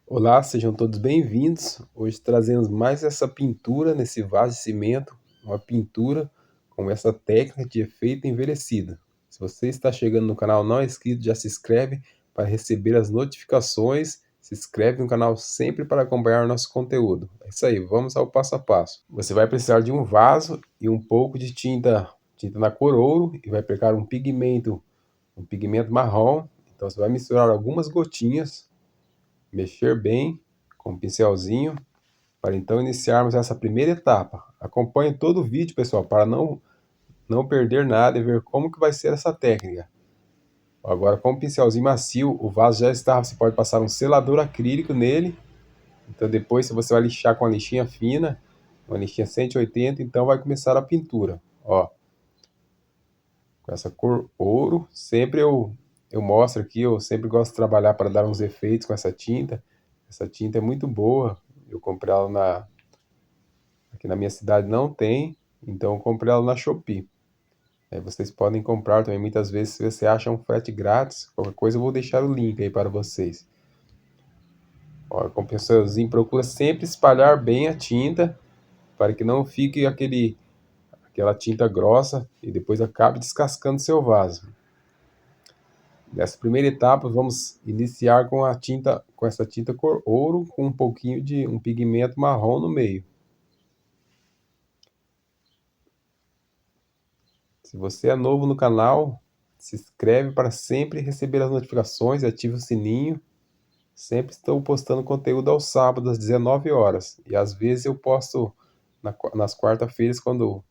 Olá, sejam todos bem-vindos. Hoje trazemos mais essa pintura nesse vaso de cimento, uma pintura com essa técnica de efeito envelhecido. Se você está chegando no canal não é inscrito, já se inscreve para receber as notificações. Se inscreve no canal sempre para acompanhar nosso conteúdo. É isso aí, vamos ao passo a passo. Você vai precisar de um vaso e um pouco de tinta na cor ouro e vai pegar um pigmento marrom. Então você vai misturar algumas gotinhas, mexer bem com um pincelzinho para então iniciarmos essa primeira etapa. Acompanhe todo o vídeo, pessoal, para não perder nada e ver como que vai ser essa técnica. Agora, com o pincelzinho macio, o vaso já está, você pode passar um selador acrílico nele. Então depois você vai lixar com a lixinha fina, uma lixinha 180, então vai começar a pintura. Ó, com essa cor ouro, sempre eu mostro aqui, eu sempre gosto de trabalhar para dar uns efeitos com essa tinta. Essa tinta é muito boa, eu comprei ela aqui na minha cidade não tem, então eu comprei ela na Shopee. Aí vocês podem comprar também, muitas vezes se você acha um frete grátis, qualquer coisa eu vou deixar o link aí para vocês. Ó, com o pincelzinho, procura sempre espalhar bem a tinta, para que não fique aquela tinta grossa e depois acabe descascando seu vaso. Nessa primeira etapa, vamos iniciar com essa tinta cor ouro, com um pouquinho de um pigmento marrom no meio. Se você é novo no canal, se inscreve para sempre receber as notificações e ative o sininho. Sempre estou postando conteúdo aos sábados às 19 horas. E às vezes eu posto nas quarta-feiras, quando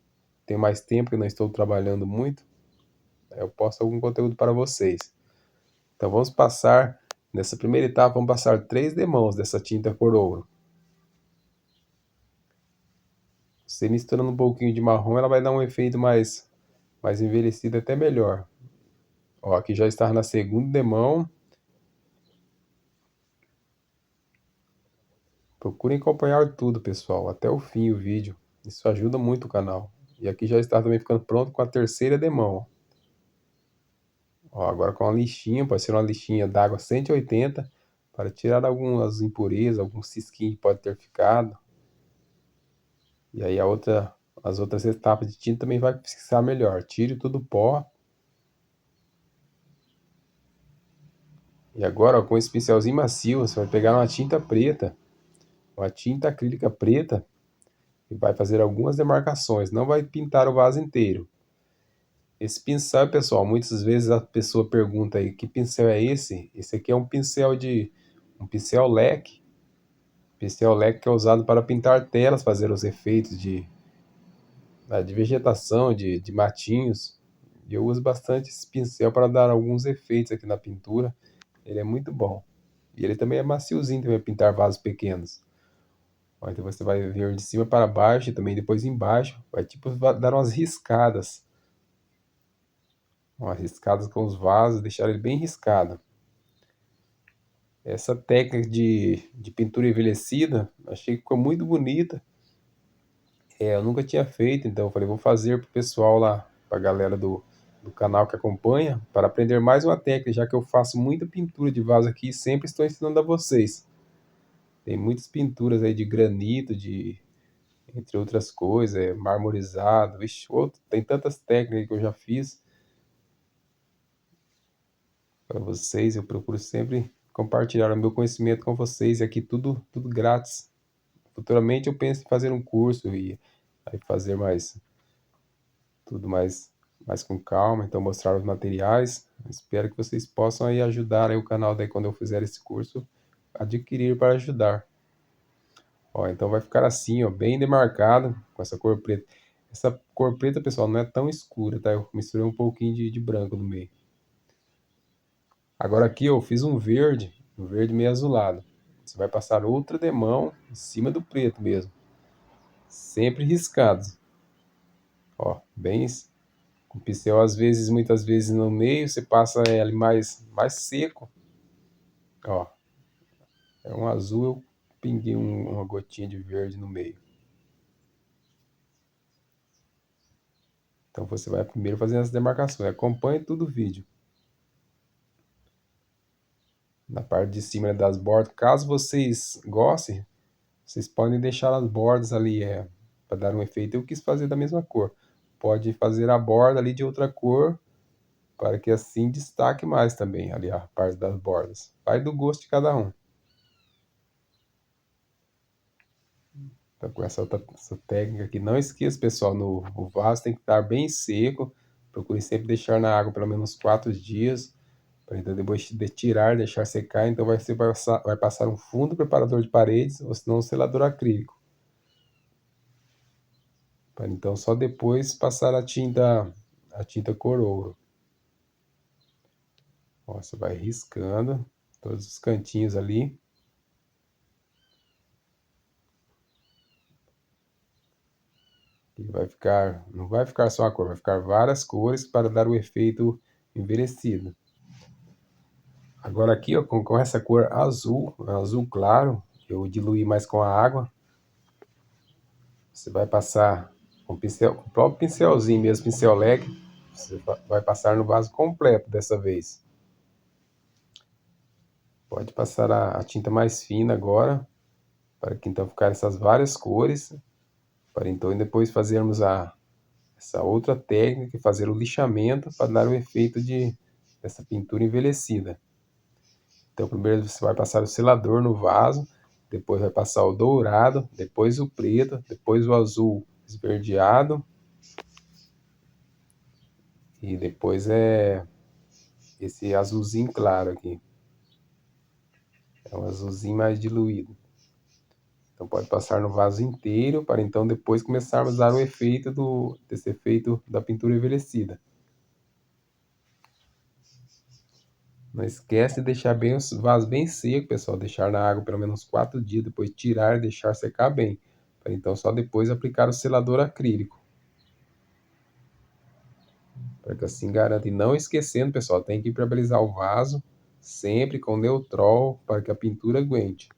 tenho mais tempo e não estou trabalhando muito, eu posto algum conteúdo para vocês. Então vamos passar, nessa primeira etapa, vamos passar 3 demãos dessa tinta cor ouro. Você misturando um pouquinho de marrom, ela vai dar um efeito mais envelhecido, até melhor. Ó, aqui já está na segunda demão. Procurem acompanhar tudo, pessoal, até o fim o vídeo. Isso ajuda muito o canal. E aqui já está também ficando pronto com a terceira demão. Ó, agora com a lixinha, pode ser uma lixinha d'água 180, para tirar algumas impurezas, alguns cisquinhos que pode ter ficado. E aí as outras etapas de tinta também vai fixar melhor. Tire tudo o pó. E agora, ó, com esse pincelzinho macio, você vai pegar uma tinta preta, uma tinta acrílica preta, e vai fazer algumas demarcações. Não vai pintar o vaso inteiro. Esse pincel, pessoal, muitas vezes a pessoa pergunta aí, que pincel é esse? Esse aqui é um pincel leque. Pincel leque que é usado para pintar telas, fazer os efeitos de vegetação, de matinhos. E eu uso bastante esse pincel para dar alguns efeitos aqui na pintura. Ele é muito bom. E ele também é maciozinho também para pintar vasos pequenos. Ó, então você vai vir de cima para baixo e também depois embaixo. Vai tipo dar umas riscadas. Umas riscadas com os vasos, deixar ele bem riscado. Essa técnica de pintura envelhecida, achei que ficou muito bonita. Eu nunca tinha feito, então eu falei, vou fazer pro pessoal lá, pra galera do canal que acompanha, para aprender mais uma técnica, já que eu faço muita pintura de vaso aqui e sempre estou ensinando a vocês. Tem muitas pinturas aí de granito, entre outras coisas, marmorizado, vixe, tem tantas técnicas que eu já fiz para vocês. Eu procuro sempre compartilhar o meu conhecimento com vocês, e aqui tudo grátis. Futuramente eu penso em fazer um curso e aí fazer tudo mais com calma, então mostrar os materiais. Espero que vocês possam aí ajudar aí o canal daí quando eu fizer esse curso, adquirir para ajudar. Ó, então vai ficar assim, ó, bem demarcado com essa cor preta. Essa cor preta, pessoal, não é tão escura, tá? Eu misturei um pouquinho de branco no meio. Agora aqui eu fiz um verde meio azulado. Você vai passar outra demão em cima do preto mesmo, sempre riscados. Ó, bem com o pincel, às vezes, muitas vezes no meio, você passa ele mais seco. Ó, é um azul, eu pinguei uma gotinha de verde no meio. Então você vai primeiro fazendo as demarcações. Acompanhe todo o vídeo. na parte de cima, né, das bordas. Caso vocês gostem, vocês podem deixar as bordas ali, para dar um efeito. Eu quis fazer da mesma cor. Pode fazer a borda ali de outra cor, para que assim destaque mais também ali a parte das bordas. Vai do gosto de cada um. Então, com essa técnica aqui, não esqueça, pessoal, o vaso tem que estar bem seco. Procure sempre deixar na água pelo menos 4 dias, para então depois de tirar, deixar secar. Então vai passar um fundo preparador de paredes, ou senão um selador acrílico. Para então só depois passar a tinta cor ouro. Ó, você vai riscando todos os cantinhos ali. E não vai ficar só a cor, vai ficar várias cores para dar o efeito envelhecido. Agora aqui, ó, com essa cor azul, azul claro, eu diluí mais com a água. Você vai passar com o próprio pincelzinho mesmo, pincel leg. Você vai passar no vaso completo dessa vez. Pode passar a tinta mais fina agora, para que então ficar essas várias cores, para então depois fazermos essa outra técnica, fazer o lixamento para dar o efeito dessa pintura envelhecida. Então primeiro você vai passar o selador no vaso, depois vai passar o dourado, depois o preto, depois o azul esverdeado e depois esse azulzinho claro aqui. É um azulzinho mais diluído. Então pode passar no vaso inteiro para então depois começarmos a dar o efeito desse efeito da pintura envelhecida. Não esquece de deixar bem os vasos bem seco, pessoal. Deixar na água pelo menos 4 dias, depois tirar e deixar secar bem. Para então só depois aplicar o selador acrílico. Para que assim garanta. E não esquecendo, pessoal, tem que impermeabilizar o vaso sempre com Neutrol para que a pintura aguente.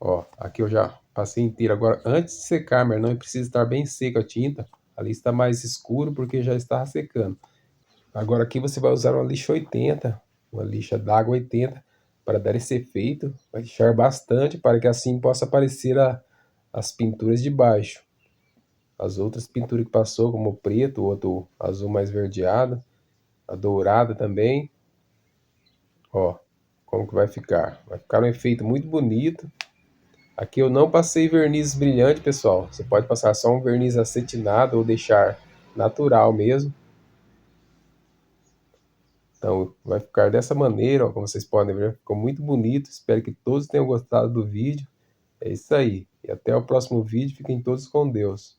Ó, aqui eu já passei inteiro. Agora, antes de secar, mas não precisa estar bem seca a tinta. Ali está mais escuro porque já está secando. Agora aqui você vai usar uma lixa 80, uma lixa d'água 80, para dar esse efeito. Vai lixar bastante para que assim possa aparecer as pinturas de baixo. As outras pinturas que passou, como o preto, o outro azul mais verdeado, a dourada também. Ó, como que vai ficar? Vai ficar um efeito muito bonito. Aqui eu não passei verniz brilhante, pessoal. Você pode passar só um verniz acetinado ou deixar natural mesmo. Então vai ficar dessa maneira, ó, como vocês podem ver, ficou muito bonito. Espero que todos tenham gostado do vídeo. É isso aí. E até o próximo vídeo. Fiquem todos com Deus.